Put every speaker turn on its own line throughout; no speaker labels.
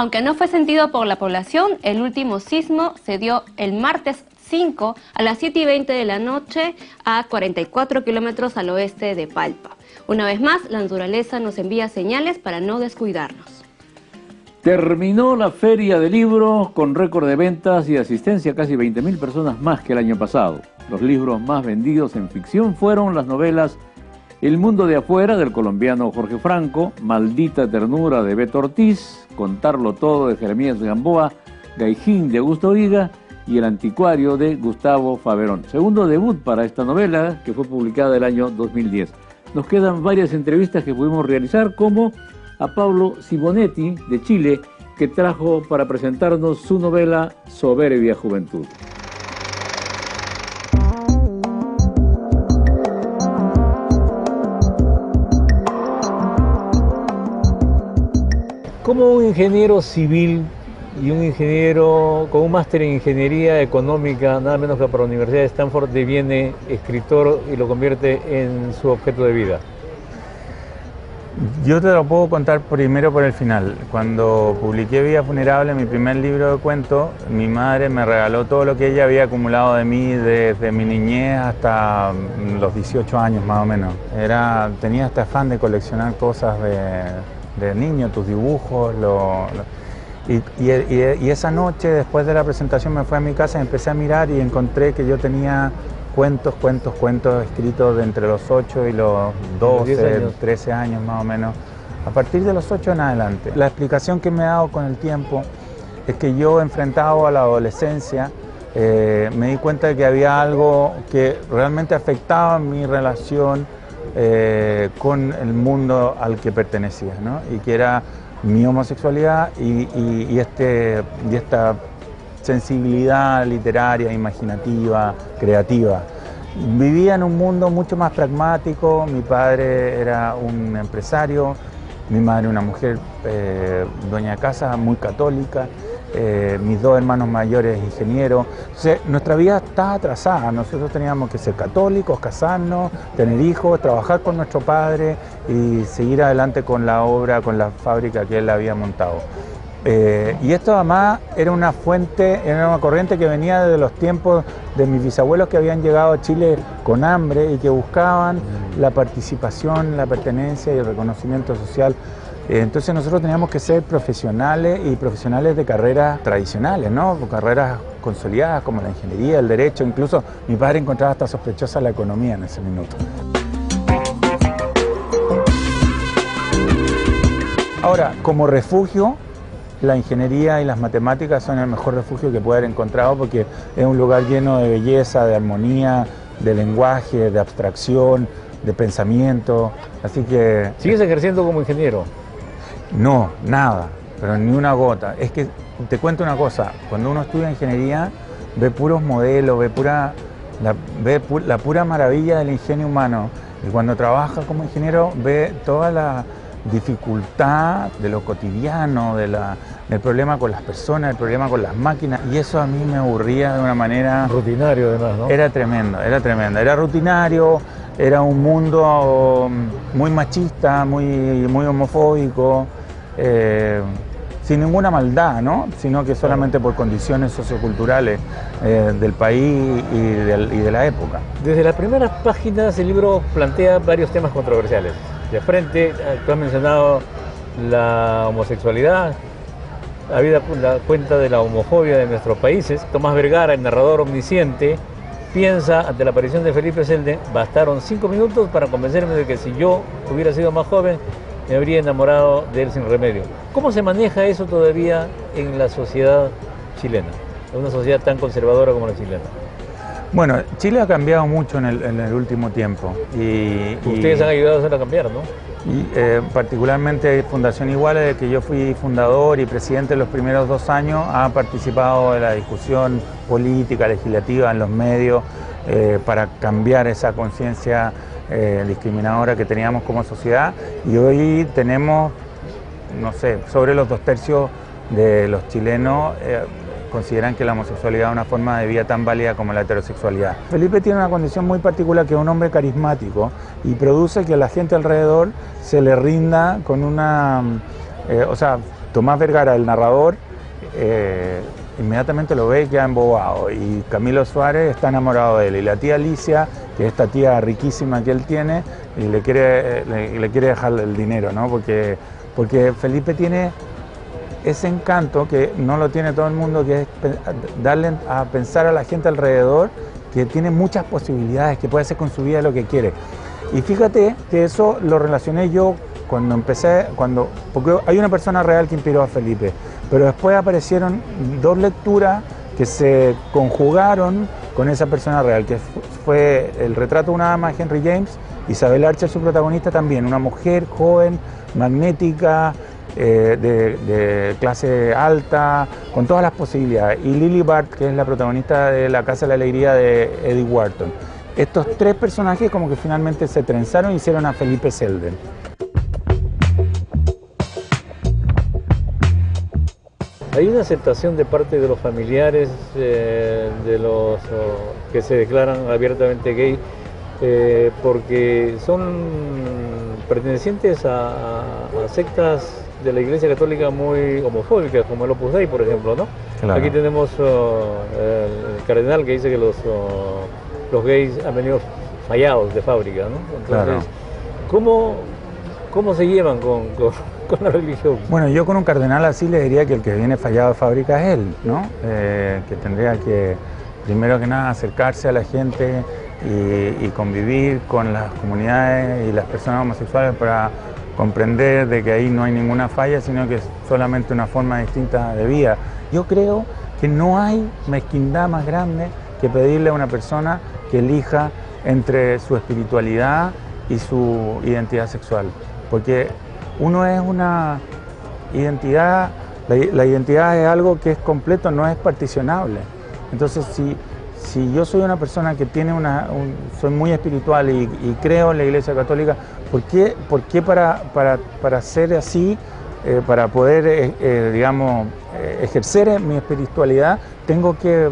Aunque no fue sentido por la población, el último sismo se dio el martes 5 a las 7:20 de la noche a 44 kilómetros al oeste de Palpa. Una vez más, la naturaleza nos envía señales para no descuidarnos.
Terminó la Feria de Libros con récord de ventas y asistencia, casi 20.000 personas más que el año pasado. Los libros más vendidos en ficción fueron las novelas El mundo de afuera, del colombiano Jorge Franco, Maldita ternura, de Beto Ortiz, Contarlo todo, de Jeremías Gamboa, Gaijín, de Augusto Viga, y El anticuario, de Gustavo Faverón. Segundo debut para esta novela, que fue publicada el año 2010. Nos quedan varias entrevistas que pudimos realizar, como a Pablo Simonetti, de Chile, que trajo para presentarnos su novela Soberbia Juventud. Como un ingeniero civil y un ingeniero con un máster en ingeniería económica, nada menos que para la Universidad de Stanford, deviene escritor y lo convierte en su objeto de vida?
Yo te lo puedo contar primero por el final. Cuando publiqué Vida Funerable, mi primer libro de cuentos, mi madre me regaló todo lo que ella había acumulado de mí desde mi niñez hasta los 18 años más o menos. Tenía este afán de coleccionar cosas de niño, tus dibujos, y esa noche, después de la presentación, me fui a mi casa y empecé a mirar y encontré que yo tenía cuentos escritos de entre los 8 y los 12, 13 años más o menos, a partir de los 8 en adelante. La explicación que me he dado con el tiempo es que yo, enfrentado a la adolescencia, me di cuenta de que había algo que realmente afectaba mi relación con el mundo al que pertenecía, ¿no? Y que era mi homosexualidad y esta sensibilidad literaria, imaginativa, creativa. Vivía en un mundo mucho más pragmático. Mi padre era un empresario, mi madre una mujer dueña de casa, muy católica, mis dos hermanos mayores ingenieros. Entonces, nuestra vida estaba atrasada. Nosotros teníamos que ser católicos, casarnos, tener hijos, trabajar con nuestro padre y seguir adelante con la obra, con la fábrica que él había montado. Y esto además era una fuente, era una corriente que venía desde los tiempos de mis bisabuelos que habían llegado a Chile con hambre y que buscaban la participación, la pertenencia y el reconocimiento social. Entonces nosotros teníamos que ser profesionales y profesionales de carreras tradicionales, ¿no? Carreras consolidadas como la ingeniería, el derecho. Incluso mi padre encontraba hasta sospechosa la economía en ese minuto. Ahora, como refugio, la ingeniería y las matemáticas son el mejor refugio que puede haber encontrado, porque es un lugar lleno de belleza, de armonía, de lenguaje, de abstracción, de pensamiento. Así que...
¿Sigues ejerciendo como ingeniero?
No, nada, pero ni una gota. Es que te cuento una cosa, cuando uno estudia ingeniería ve puros modelos, ve la pura maravilla del ingenio humano, y cuando trabaja como ingeniero ve toda la dificultad de lo cotidiano, del problema con las personas, el problema con las máquinas, y eso a mí me aburría de una manera...
Rutinario además, ¿no?
Era tremendo, era rutinario, era un mundo muy machista, muy homofóbico, sin ninguna maldad, ¿no? Sino que solamente por condiciones socioculturales del país y de la época.
Desde las primeras páginas el libro plantea varios temas controversiales. De frente, tú has mencionado la homosexualidad, habida la cuenta de la homofobia de nuestros países. Tomás Vergara, el narrador omnisciente, piensa, ante la aparición de Felipe Selde, bastaron 5 minutos para convencerme de que si yo hubiera sido más joven, me habría enamorado de él sin remedio. ¿Cómo se maneja eso todavía en la sociedad chilena, en una sociedad tan conservadora como la chilena?
Bueno, Chile ha cambiado mucho en el último tiempo.
Ustedes han ayudado a hacerlo cambiar, ¿no?
Y particularmente Fundación Iguales, de que yo fui fundador y presidente los primeros 2 años, ha participado de la discusión política, legislativa en los medios para cambiar esa conciencia discriminadora que teníamos como sociedad. Y hoy tenemos, no sé, sobre los 2/3 de los chilenos consideran que la homosexualidad es una forma de vida tan válida como la heterosexualidad. Felipe tiene una condición muy particular, que es un hombre carismático, y produce que la gente alrededor se le rinda con una... Tomás Vergara, el narrador, inmediatamente lo ve y queda embobado, y Camilo Suárez está enamorado de él, y la tía Alicia, que es esta tía riquísima que él tiene, y le quiere dejar el dinero, ¿no? Porque Felipe tiene ese encanto que no lo tiene todo el mundo, que es darle a pensar a la gente alrededor que tiene muchas posibilidades, que puede hacer con su vida lo que quiere. Y fíjate que eso lo relacioné yo cuando empecé, porque hay una persona real que inspiró a Felipe, pero después aparecieron dos lecturas que se conjugaron con esa persona real, que fue El retrato de una dama de Henry James, Isabel Archer, su protagonista también, una mujer joven, magnética, de clase alta, con todas las posibilidades, y Lily Bart, que es la protagonista de La Casa de la Alegría de Eddie Wharton. Estos tres personajes como que finalmente se trenzaron y hicieron a Felipe Selden.
¿Hay una aceptación de parte de los familiares, de los que se declaran abiertamente gay, porque son pertenecientes a sectas de la Iglesia Católica muy homofóbicas, como el Opus Dei, por ejemplo, ¿no? Claro. Aquí tenemos el cardenal que dice que los gays han venido fallados de fábrica, ¿no? Entonces, claro. ¿Cómo se llevan con la religión?
Bueno, yo con un cardenal así le diría que el que viene fallado de fábrica es él, ¿no? Que tendría que, primero que nada, acercarse a la gente y convivir con las comunidades y las personas homosexuales para comprender de que ahí no hay ninguna falla, sino que es solamente una forma distinta de vida. Yo creo que no hay mezquindad más grande que pedirle a una persona que elija entre su espiritualidad y su identidad sexual, porque uno es una identidad, la identidad es algo que es completo, no es particionable. Entonces, si yo soy una persona que tiene soy muy espiritual y creo en la Iglesia Católica, ¿por qué para ser así, para poder, digamos, ejercer mi espiritualidad, tengo que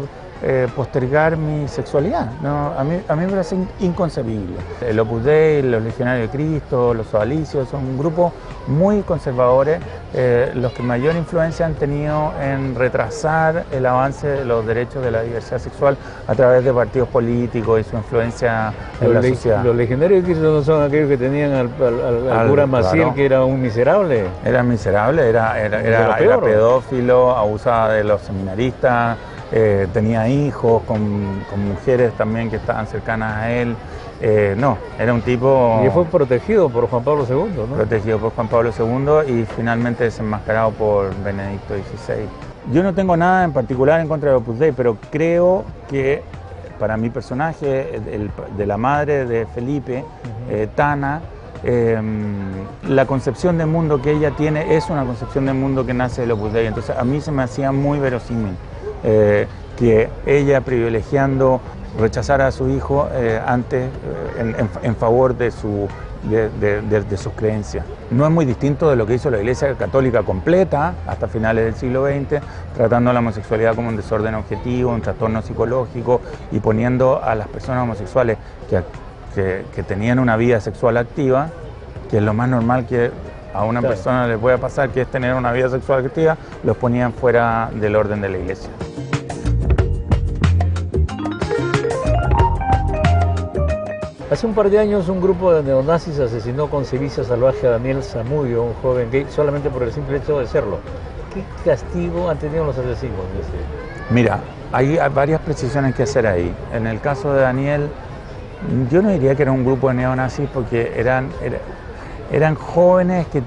postergar mi sexualidad? No, a mí me parece inconcebible. El Opus Dei, los Legionarios de Cristo, los Sodalicios, son un grupo muy conservadores, los que mayor influencia han tenido en retrasar el avance de los derechos de la diversidad sexual a través de partidos políticos y su influencia en la sociedad.
Los Legionarios de Cristo no son aquellos que tenían al cura Maciel, claro, que era un miserable.
Era miserable, era pedófilo, abusaba de los seminaristas, tenía hijos con mujeres también que estaban cercanas a él. No, era un tipo...
Y fue protegido por Juan Pablo II, ¿no?
Protegido por Juan Pablo II y finalmente desenmascarado por Benedicto XVI. Yo no tengo nada en particular en contra de Opus Dei, pero creo que para mi personaje, de la madre de Felipe, Tana, la concepción de mundo que ella tiene es una concepción de mundo que nace del Opus Dei. Entonces a mí se me hacía muy verosímil que ella, privilegiando rechazar a su hijo antes en favor de sus creencias. No es muy distinto de lo que hizo la Iglesia Católica completa hasta finales del siglo XX, tratando la homosexualidad como un desorden objetivo, un trastorno psicológico, y poniendo a las personas homosexuales que tenían una vida sexual activa, que es lo más normal que a una persona le pueda pasar, que es tener una vida sexual activa, los ponían fuera del orden de la Iglesia.
Hace un par de años un grupo de neonazis asesinó con sevicia salvaje a Daniel Zamudio, un joven gay, solamente por el simple hecho de serlo. ¿Qué castigo han tenido los asesinos?
Mira, hay varias precisiones que hacer ahí. En el caso de Daniel, yo no diría que era un grupo de neonazis, porque eran jóvenes que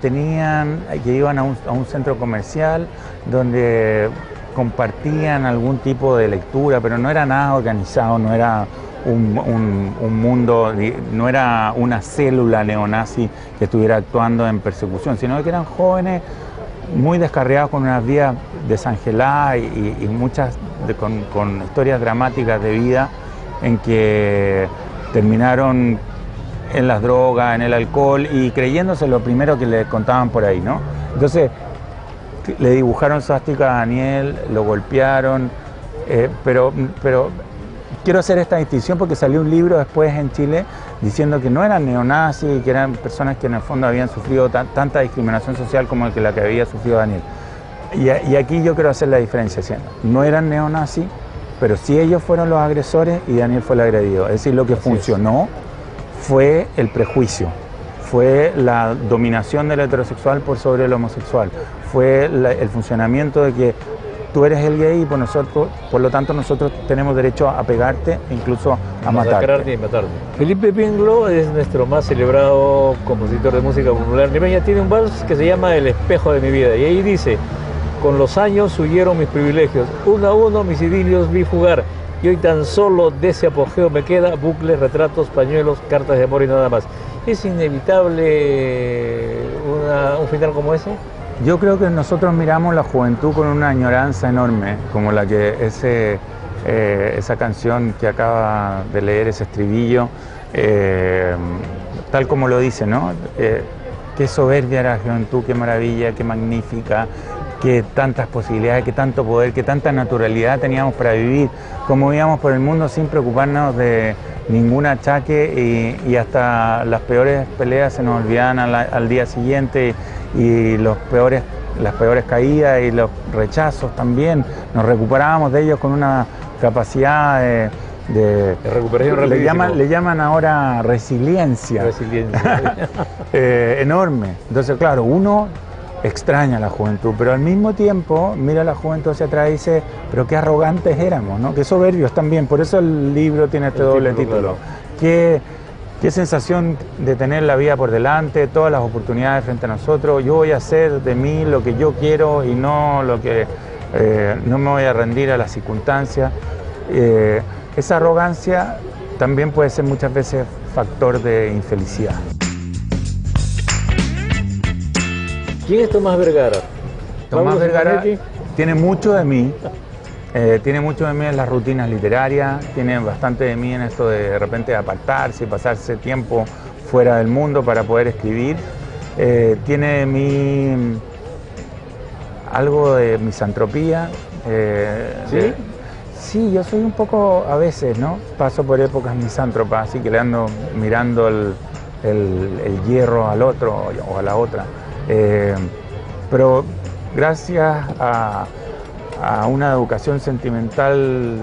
iban a un centro comercial donde compartían algún tipo de lectura, pero no era nada organizado, no era un mundo, no era una célula neonazi que estuviera actuando en persecución, sino que eran jóvenes muy descarriados con unas vidas desangeladas y muchas con historias dramáticas de vida en que terminaron en las drogas, en el alcohol y creyéndose lo primero que le contaban por ahí, ¿no? Entonces le dibujaron suástica a Daniel, lo golpearon, pero quiero hacer esta distinción porque salió un libro después en Chile diciendo que no eran neonazis, que eran personas que en el fondo habían sufrido tanta discriminación social como la que había sufrido Daniel. Y aquí yo quiero hacer la diferenciación. No eran neonazis, pero sí ellos fueron los agresores y Daniel fue el agredido. Es decir, lo que funcionó fue el prejuicio, fue la dominación del heterosexual por sobre el homosexual, fue el funcionamiento de que tú eres el gay y por lo tanto nosotros tenemos derecho a pegarte e incluso a matarte.
Y matarte. Felipe Pinglo es nuestro más celebrado compositor de música popular limeña. Tiene un vals que se llama El espejo de mi vida y ahí dice: con los años huyeron mis privilegios, uno a uno mis idilios vi jugar y hoy tan solo de ese apogeo me queda bucles, retratos, pañuelos, cartas de amor y nada más. ¿Es inevitable un final como ese?
Yo creo que nosotros miramos la juventud con una añoranza enorme, como la que esa canción que acaba de leer, ese estribillo, tal como lo dice, ¿no? Qué soberbia era la juventud, qué maravilla, qué magnífica, qué tantas posibilidades, qué tanto poder, qué tanta naturalidad teníamos para vivir, cómo íbamos por el mundo sin preocuparnos de ningún achaque y hasta las peores peleas se nos olvidaban al día siguiente y las peores caídas y los rechazos también, nos recuperábamos de ellos con una capacidad de recuperación. Le llaman ahora resiliencia. Enorme. Entonces, claro, uno extraña a la juventud, pero al mismo tiempo mira a la juventud hacia atrás y dice, pero qué arrogantes éramos, ¿no? Qué soberbios también. Por eso el libro tiene este doble título. Claro. Qué sensación de tener la vida por delante, todas las oportunidades frente a nosotros. Yo voy a hacer de mí lo que yo quiero y no lo que no me voy a rendir a las circunstancias. Esa arrogancia también puede ser muchas veces factor de infelicidad.
¿Quién es Tomás Vergara?
Tomás Vergara tiene mucho de mí. Tiene mucho de mí en las rutinas literarias, tiene bastante de mí en esto de repente apartarse y pasarse tiempo fuera del mundo para poder escribir. Tiene de mí algo de misantropía.
¿Sí?
Sí, yo soy un poco, a veces, ¿no? Paso por épocas misántropas, así que le ando mirando el hierro al otro o a la otra. Pero gracias a una educación sentimental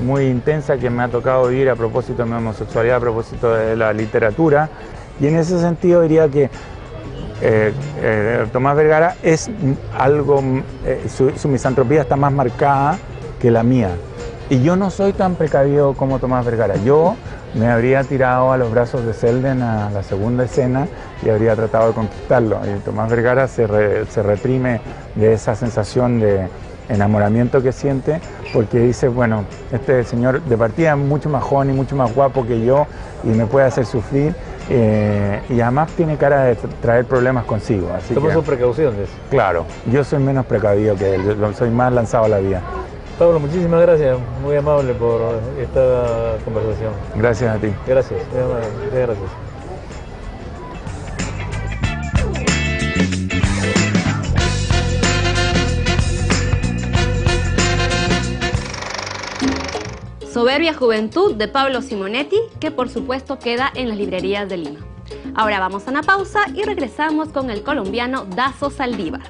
muy intensa que me ha tocado vivir a propósito de mi homosexualidad, a propósito de la literatura, y en ese sentido diría que Tomás Vergara es algo, su misantropía está más marcada que la mía, y yo no soy tan precavido como Tomás Vergara. Yo me habría tirado a los brazos de Selden a la segunda escena y habría tratado de conquistarlo, y Tomás Vergara se reprime de esa sensación de enamoramiento que siente, porque dice, bueno, este señor de partida es mucho más joven y mucho más guapo que yo y me puede hacer sufrir, y además tiene cara de traer problemas consigo. Así
Toma sus precauciones.
Claro, yo soy menos precavido que él, soy más lanzado a la vida.
Pablo, muchísimas gracias, muy amable por esta conversación.
Gracias a ti.
Gracias, muy amable, muchas gracias.
Soberbia Juventud de Pablo Simonetti, que por supuesto queda en las librerías de Lima. Ahora vamos a una pausa y regresamos con el colombiano Dazo Saldívar.